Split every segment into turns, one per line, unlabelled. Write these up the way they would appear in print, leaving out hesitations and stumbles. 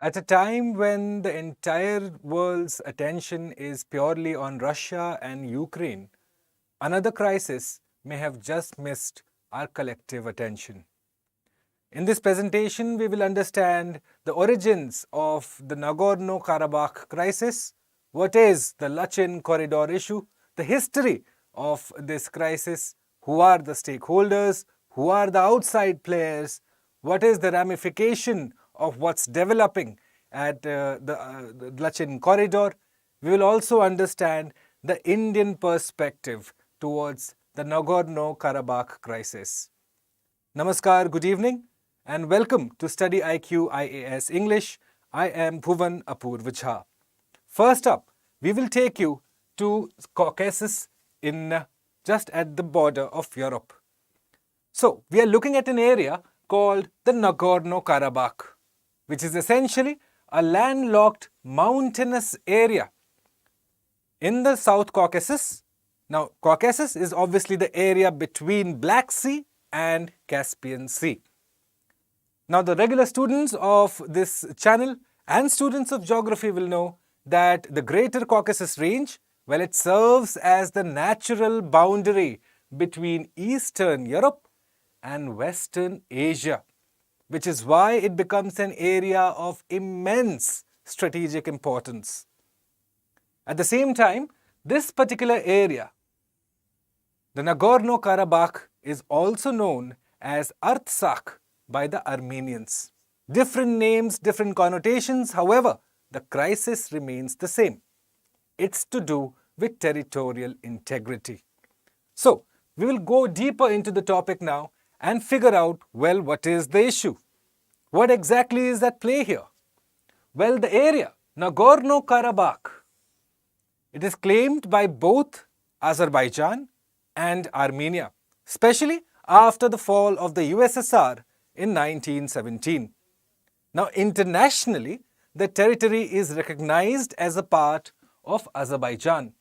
At a time when the entire world's attention is purely on Russia and Ukraine, another crisis may have just missed our collective attention. In this presentation, we will understand the origins of the Nagorno-Karabakh crisis, what is the Lachin Corridor issue, the history of this crisis, who are the stakeholders, who are the outside players, what is the ramification of what's developing at the Lachin Corridor. We will also understand the Indian perspective towards the Nagorno-Karabakh crisis. Namaskar, good evening, and welcome to Study IQ IAS English. I am Bhuvan Apurva. First up, we will take you to Caucasus in just at the border of Europe. So, we are looking at an area called the Nagorno-Karabakh, which is essentially a landlocked mountainous area in the South Caucasus. Now, Caucasus is obviously the area between Black Sea and Caspian Sea. Now, the regular students of this channel and students of geography will know that the Greater Caucasus Range, well, it serves as the natural boundary between Eastern Europe and Western Asia, which is why it becomes an area of immense strategic importance. At the same time, this particular area, the Nagorno-Karabakh, is also known as Artsakh by the Armenians. Different names, different connotations, however, the crisis remains the same. It's to do with territorial integrity. So, we will go deeper into the topic now and figure out, well, what is the issue? What exactly is at play here? Well, the area, Nagorno-Karabakh, it is claimed by both Azerbaijan and Armenia, especially after the fall of the USSR in 1917. Now, internationally, the territory is recognized as a part of Azerbaijan.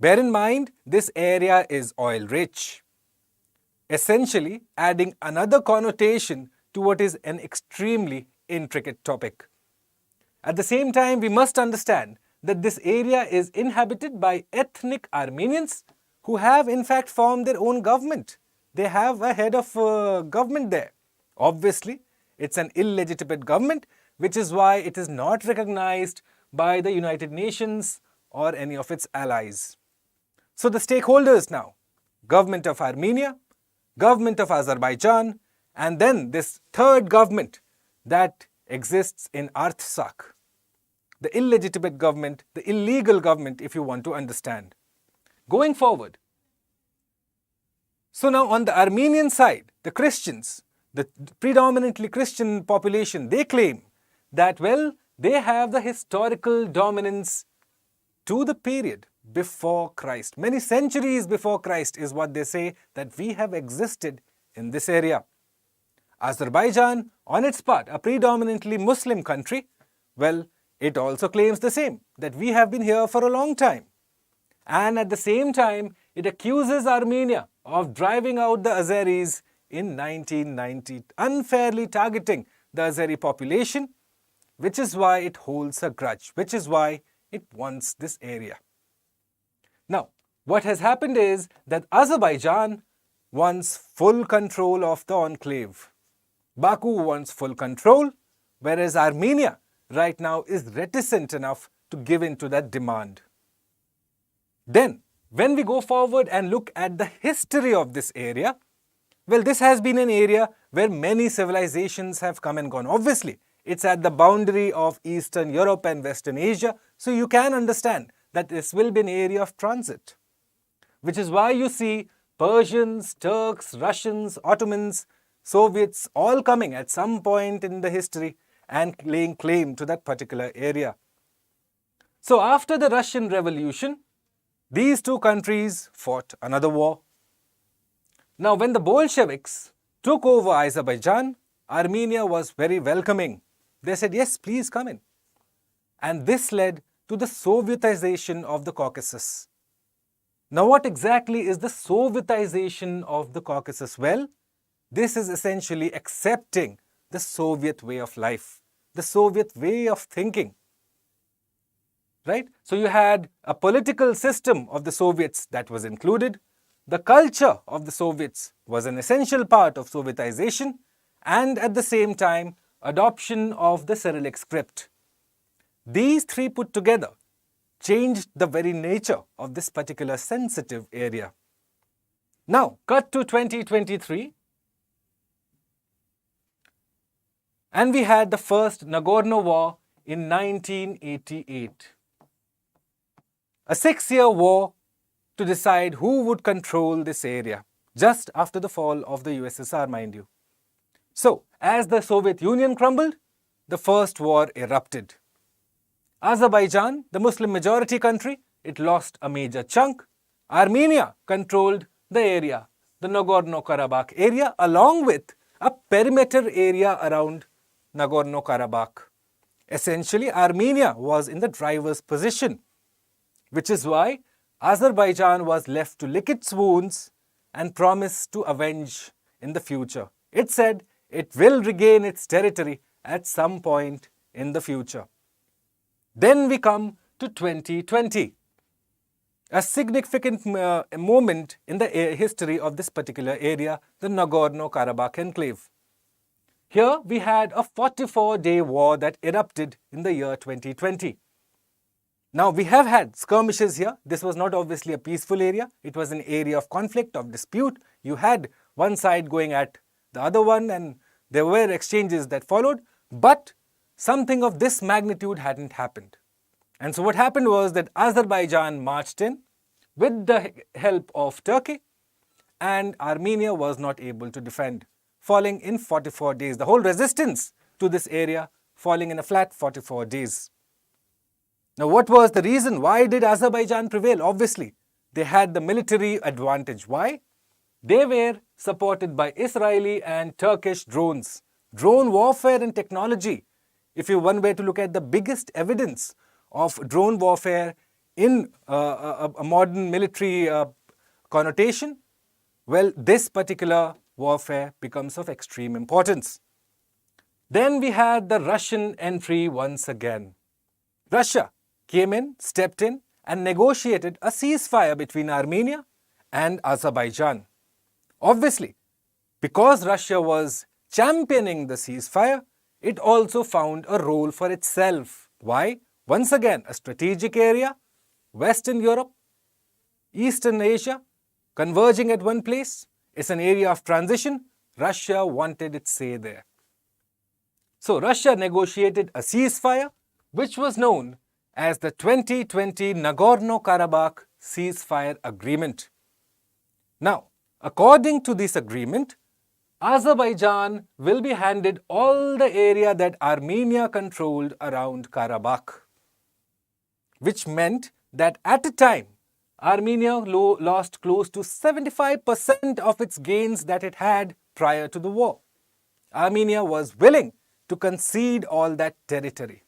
Bear in mind, this area is oil-rich, essentially adding another connotation to what is an extremely intricate topic. At the same time, we must understand that this area is inhabited by ethnic Armenians who have in fact formed their own government. They have a head of government there. Obviously, it's an illegitimate government, which is why it is not recognized by the United Nations or any of its allies. So the stakeholders now, government of Armenia, government of Azerbaijan, and then this third government that exists in Artsakh, the illegitimate government, the illegal government, if you want to understand. Going forward, so now on the Armenian side, the Christians, the predominantly Christian population, they claim that, well, they have the historical dominance to the period before Christ. Many centuries before Christ is what they say, that we have existed in this area. Azerbaijan, on its part, a predominantly Muslim country, well, it also claims the same, that we have been here for a long time. And at the same time, it accuses Armenia of driving out the Azeris in 1990, unfairly targeting the Azeri population, which is why it holds a grudge, which is why it wants this area. Now, what has happened is that Azerbaijan wants full control of the enclave. Baku wants full control, whereas Armenia right now is reticent enough to give in to that demand. Then, when we go forward and look at the history of this area, well, this has been an area where many civilizations have come and gone. Obviously, it's at the boundary of Eastern Europe and Western Asia, so you can understand that this will be an area of transit. Which is why you see Persians, Turks, Russians, Ottomans, Soviets all coming at some point in the history and laying claim to that particular area. So after the Russian Revolution, these two countries fought another war. Now, when the Bolsheviks took over Azerbaijan, Armenia was very welcoming. They said, yes, please come in. And this led to the Sovietization of the Caucasus. Now, what exactly is the Sovietization of the Caucasus? Well, this is essentially accepting the Soviet way of life. the Soviet way of thinking. Right? So you had a political system of the Soviets that was included. The culture of the Soviets was an essential part of Sovietization, and at the same time, adoption of the Cyrillic script. These three put together changed the very nature of this particular sensitive area. Now, cut to 2023, and we had the first Nagorno War in 1988. A 6-year war to decide who would control this area, just after the fall of the USSR, mind you. So, as the Soviet Union crumbled, the first war erupted. Azerbaijan, the Muslim majority country, it lost a major chunk. Armenia controlled the area, the Nagorno-Karabakh area, along with a perimeter area around Nagorno-Karabakh. Essentially, Armenia was in the driver's position, which is why Azerbaijan was left to lick its wounds and promise to avenge in the future. It said it will regain its territory at some point in the future. Then we come to 2020, a significant moment in the history of this particular area, the Nagorno-Karabakh enclave. Here we had a 44-day war that erupted in the year 2020. Now, we have had skirmishes here. This was not obviously a peaceful area. It was an area of conflict, of dispute. You had one side going at the other one, and there were exchanges that followed. But something of this magnitude hadn't happened. And so what happened was that Azerbaijan marched in with the help of Turkey, and Armenia was not able to defend, falling in 44 days. The whole resistance to this area falling in a flat 44 days. Now, what was the reason? Why did Azerbaijan prevail? Obviously, they had the military advantage. Why? They were supported by Israeli and Turkish drones. Drone warfare and technology. If you one way to look at the biggest evidence of drone warfare in a modern military connotation, well, this particular warfare becomes of extreme importance. Then we had the Russian entry once again. Russia came in, stepped in, and negotiated a ceasefire between Armenia and Azerbaijan. Obviously, because Russia was championing the ceasefire, it also found a role for itself. Why? Once again, a strategic area, Western Europe, Eastern Asia, converging at one place. It's an area of transition. Russia wanted its say there. So Russia negotiated a ceasefire, which was known as the 2020 Nagorno-Karabakh ceasefire agreement. Now, according to this agreement, Azerbaijan will be handed all the area that Armenia controlled around Karabakh, which meant that at a time, Armenia lost close to 75% of its gains that it had prior to the war. Armenia was willing to concede all that territory.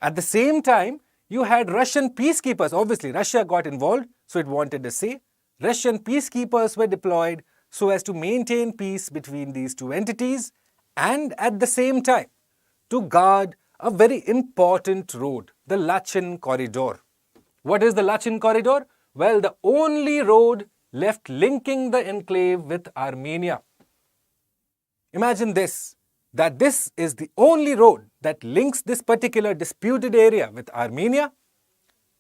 At the same time, you had Russian peacekeepers. Obviously, Russia got involved, so it wanted a say. Russian peacekeepers were deployed so as to maintain peace between these two entities and at the same time to guard a very important road, the Lachin Corridor. What is the Lachin Corridor? Well, the only road left linking the enclave with Armenia. Imagine this, that this is the only road that links this particular disputed area with Armenia.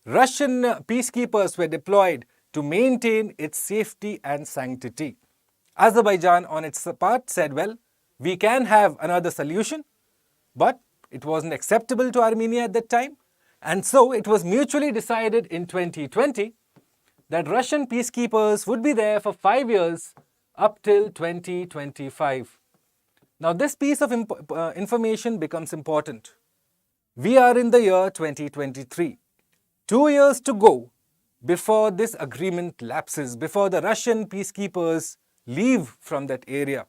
Russian peacekeepers were deployed to maintain its safety and sanctity. Azerbaijan on its part said, well, we can have another solution, but it wasn't acceptable to Armenia at that time. And so it was mutually decided in 2020 that Russian peacekeepers would be there for 5 years up till 2025. Now this piece of information becomes important. We are in the year 2023. 2 years to go before this agreement lapses, before the Russian peacekeepers leave from that area.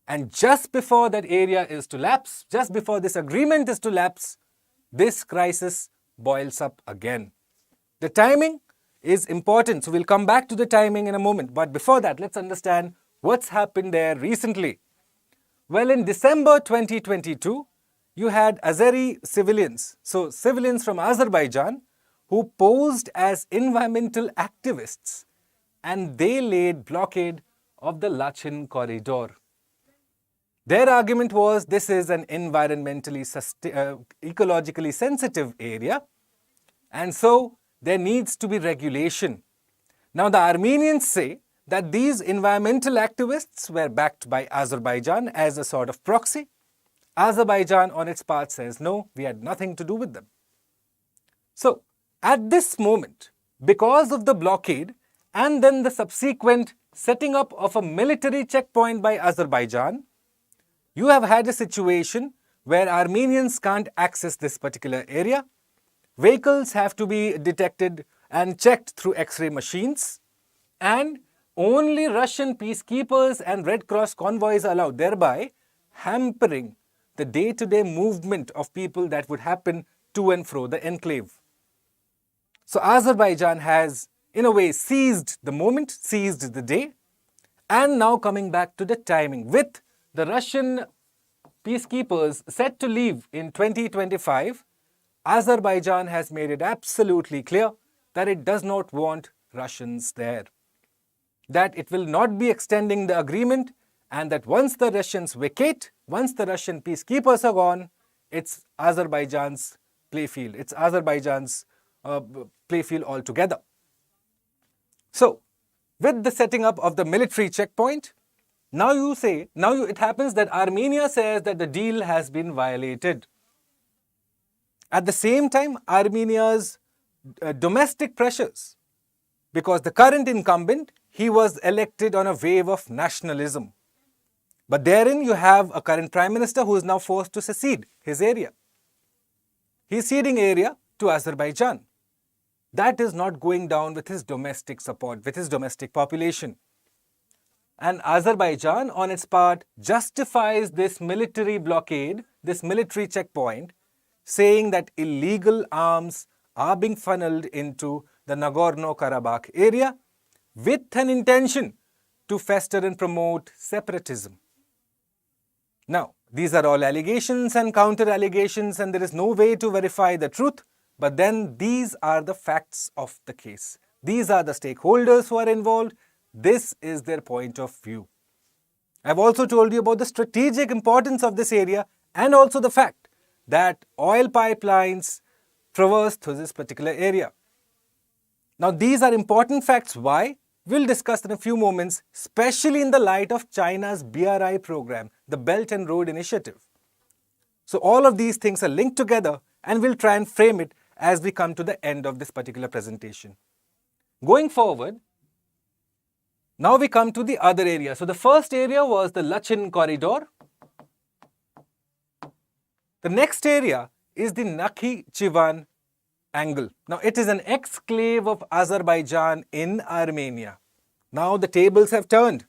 And just before that area is to lapse, just before this agreement is to lapse, this crisis boils up again. The timing is important, so we'll come back to the timing in a moment. But before that, let's understand what's happened there recently. Well, in December 2022, you had Azeri civilians, so civilians from Azerbaijan, who posed as environmental activists, and they laid blockade of the Lachin Corridor. Their argument was this is an environmentally, ecologically sensitive area, and so there needs to be regulation. Now the Armenians say that these environmental activists were backed by Azerbaijan as a sort of proxy. Azerbaijan on its part says no, we had nothing to do with them. So at this moment, because of the blockade and then the subsequent setting up of a military checkpoint by Azerbaijan, you have had a situation where Armenians can't access this particular area. Vehicles have to be detected and checked through X-ray machines, and only Russian peacekeepers and Red Cross convoys are allowed, thereby hampering the day-to-day movement of people that would happen to and fro the enclave. So Azerbaijan has, in a way, seized the moment, seized the day, and now coming back to the timing. With the Russian peacekeepers set to leave in 2025, Azerbaijan has made it absolutely clear that it does not want Russians there, that it will not be extending the agreement, and that once the Russians vacate, once the Russian peacekeepers are gone, it's Azerbaijan's playfield. It's Azerbaijan's playfield altogether. So, with the setting up of the military checkpoint, it happens that Armenia says that the deal has been violated. At the same time, Armenia's domestic pressures, because the current incumbent, he was elected on a wave of nationalism. But therein you have a current prime minister who is now forced to cede his area. He is ceding area to Azerbaijan. That is not going down with his domestic support, with his domestic population. And Azerbaijan, on its part, justifies this military blockade, this military checkpoint, saying that illegal arms are being funneled into the Nagorno-Karabakh area with an intention to fester and promote separatism. Now, these are all allegations and counter-allegations, and there is no way to verify the truth, but then these are the facts of the case. These are the stakeholders who are involved. This is their point of view. I've also told you about the strategic importance of this area and also the fact that oil pipelines traverse through this particular area. Now, these are important facts. Why? We'll discuss in a few moments, especially in the light of China's BRI program, the Belt and Road Initiative. So all of these things are linked together, and we'll try and frame it as we come to the end of this particular presentation. Going forward, now we come to the other area. So the first area was the Lachin Corridor. The next area is the Nakhichevan angle. Now it is an exclave of Azerbaijan in Armenia. Now the tables have turned.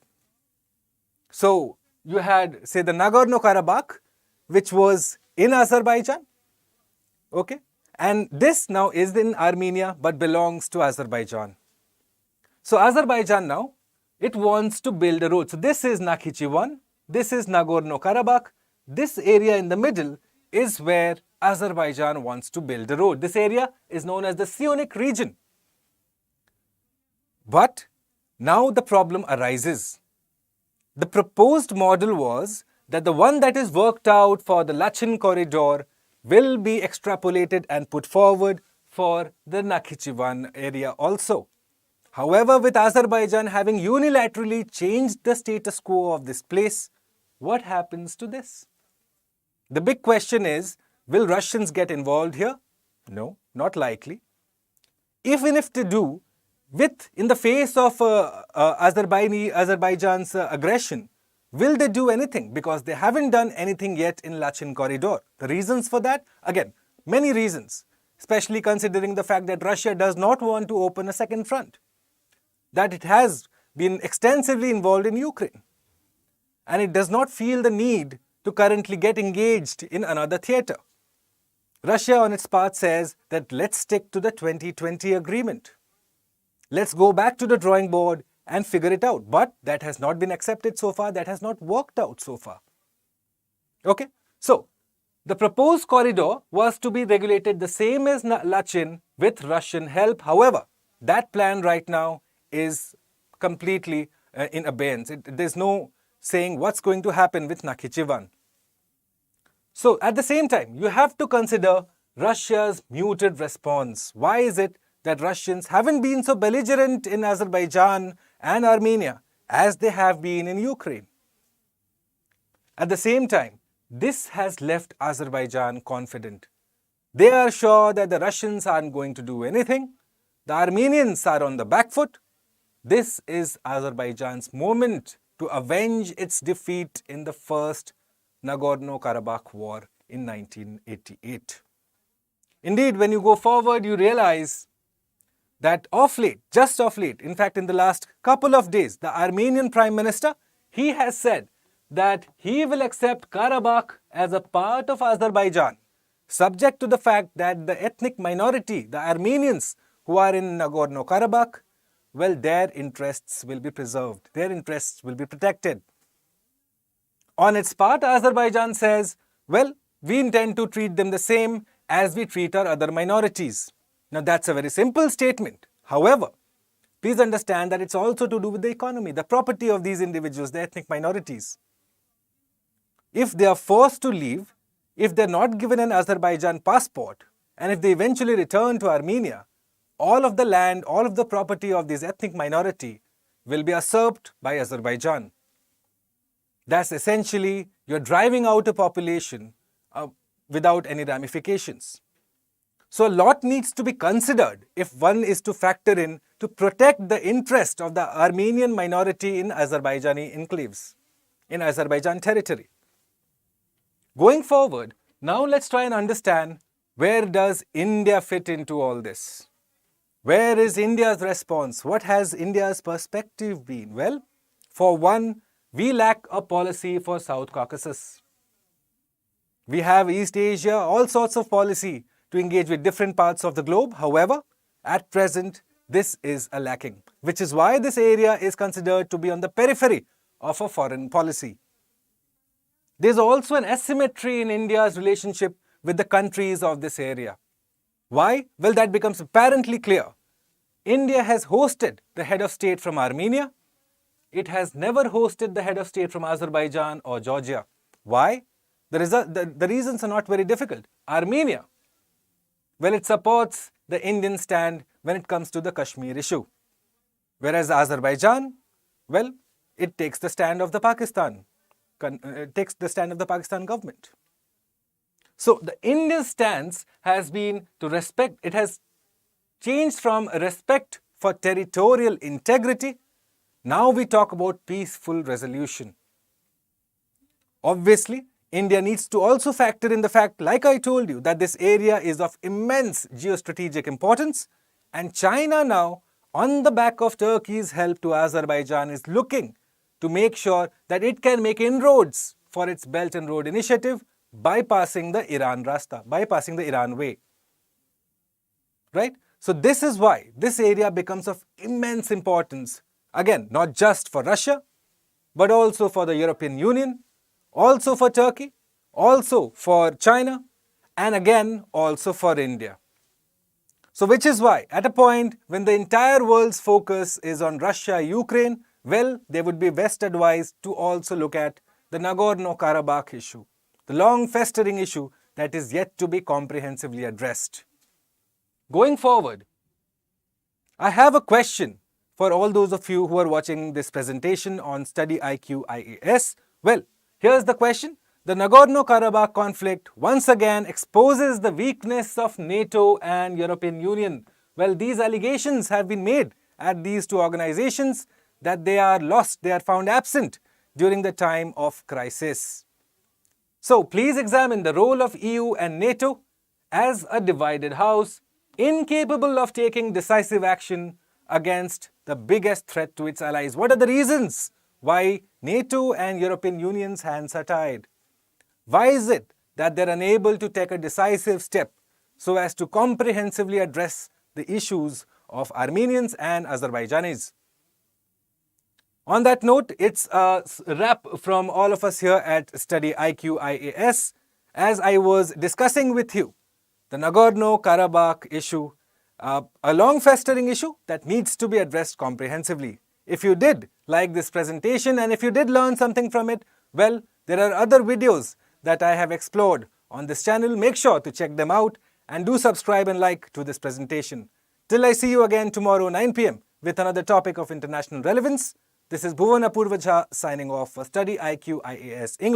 So you had, say, the Nagorno-Karabakh, which was in Azerbaijan. Okay. And this now is in Armenia but belongs to Azerbaijan. So Azerbaijan now, it wants to build a road. So this is Nakhichevan, this is Nagorno-Karabakh. This area in the middle is where Azerbaijan wants to build a road. This area is known as the Sionic region. But now the problem arises. The proposed model was that the one that is worked out for the Lachin Corridor will be extrapolated and put forward for the Nakhichevan area also. However, with Azerbaijan having unilaterally changed the status quo of this place, what happens to this? The big question is, will Russians get involved here? No, not likely. Even if they do, in the face of Azerbaijan's aggression, will they do anything? Because they haven't done anything yet in Lachin Corridor. The reasons for that? Again, many reasons, especially considering the fact that Russia does not want to open a second front, that it has been extensively involved in Ukraine, and it does not feel the need to currently get engaged in another theatre. Russia on its part says that let's stick to the 2020 agreement. Let's go back to the drawing board and figure it out. But that has not been accepted so far. That has not worked out so far. Okay? So, The proposed corridor was to be regulated the same as Lachin with Russian help. However, that plan right now is completely in abeyance. There's no saying what's going to happen with Nakhichevan. So at the same time, you have to consider Russia's muted response. Why is it that Russians haven't been so belligerent in Azerbaijan and Armenia as they have been in Ukraine? At the same time, this has left Azerbaijan confident. They are sure that the Russians aren't going to do anything. The Armenians are on the back foot. This is Azerbaijan's moment to avenge its defeat in the first Nagorno-Karabakh war in 1988. Indeed, when you go forward, you realize that of late, just of late, in fact in the last couple of days, the Armenian Prime Minister, he has said that he will accept Karabakh as a part of Azerbaijan, subject to the fact that the ethnic minority, the Armenians who are in Nagorno-Karabakh, well, their interests will be preserved, their interests will be protected. On its part, Azerbaijan says, well, we intend to treat them the same as we treat our other minorities. Now, that's a very simple statement. However, please understand that it's also to do with the economy, the property of these individuals, the ethnic minorities. If they are forced to leave, if they're not given an Azerbaijan passport, and if they eventually return to Armenia, all of the land, all of the property of this ethnic minority will be usurped by Azerbaijan. That's essentially, you're driving out a population without any ramifications. So a lot needs to be considered if one is to factor in to protect the interest of the Armenian minority in Azerbaijani enclaves, in Azerbaijan territory. Going forward, now let's try and understand, where does India fit into all this? Where is India's response? What has India's perspective been? Well, for one, we lack a policy for South Caucasus. We have East Asia, all sorts of policy to engage with different parts of the globe. However, at present, this is a lacking, which is why this area is considered to be on the periphery of a foreign policy. There's also an asymmetry in India's relationship with the countries of this area. Why? Well, that becomes apparently clear. India has hosted the head of state from Armenia. It has never hosted the head of state from Azerbaijan or Georgia. Why? The reasons are not very difficult. Armenia, well, it supports the Indian stand when it comes to the Kashmir issue. Whereas Azerbaijan, well, it takes the stand of the Pakistan. It takes the stand of the Pakistan government. So the Indian stance has been to respect, it has changed from respect for territorial integrity. Now we talk about peaceful resolution. Obviously, India needs to also factor in the fact, like I told you, that this area is of immense geostrategic importance, and China now, on the back of Turkey's help to Azerbaijan, is looking to make sure that it can make inroads for its Belt and Road Initiative, bypassing the Iran Rasta, bypassing the Iran way. Right? So this is why this area becomes of immense importance. Again, not just for Russia, but also for the European Union, also for Turkey, also for China, and again also for India. So which is why, at a point when the entire world's focus is on Russia, Ukraine, well, they would be best advised to also look at the Nagorno-Karabakh issue, the long festering issue that is yet to be comprehensively addressed. Going forward, I have a question for all those of you who are watching this presentation on Study IQ IAS. Well, here's the question. The Nagorno-Karabakh conflict once again exposes the weakness of NATO and European Union. Well, these allegations have been made at these two organizations that they are lost, they are found absent during the time of crisis. So please examine the role of EU and NATO as a divided house, incapable of taking decisive action against the biggest threat to its allies. What are the reasons why NATO and European Union's hands are tied? Why is it that they're unable to take a decisive step so as to comprehensively address the issues of Armenians and Azerbaijanis? On that note, it's a wrap from all of us here at Study IQ IAS. As I was discussing with you, the Nagorno-Karabakh issue, a long festering issue that needs to be addressed comprehensively. If you did like this presentation and if you did learn something from it, well, there are other videos that I have explored on this channel. Make sure to check them out and do subscribe and like to this presentation. Till I see you again tomorrow 9 p.m. with another topic of international relevance. This is Bhuvan signing off for Study IQ IAS English.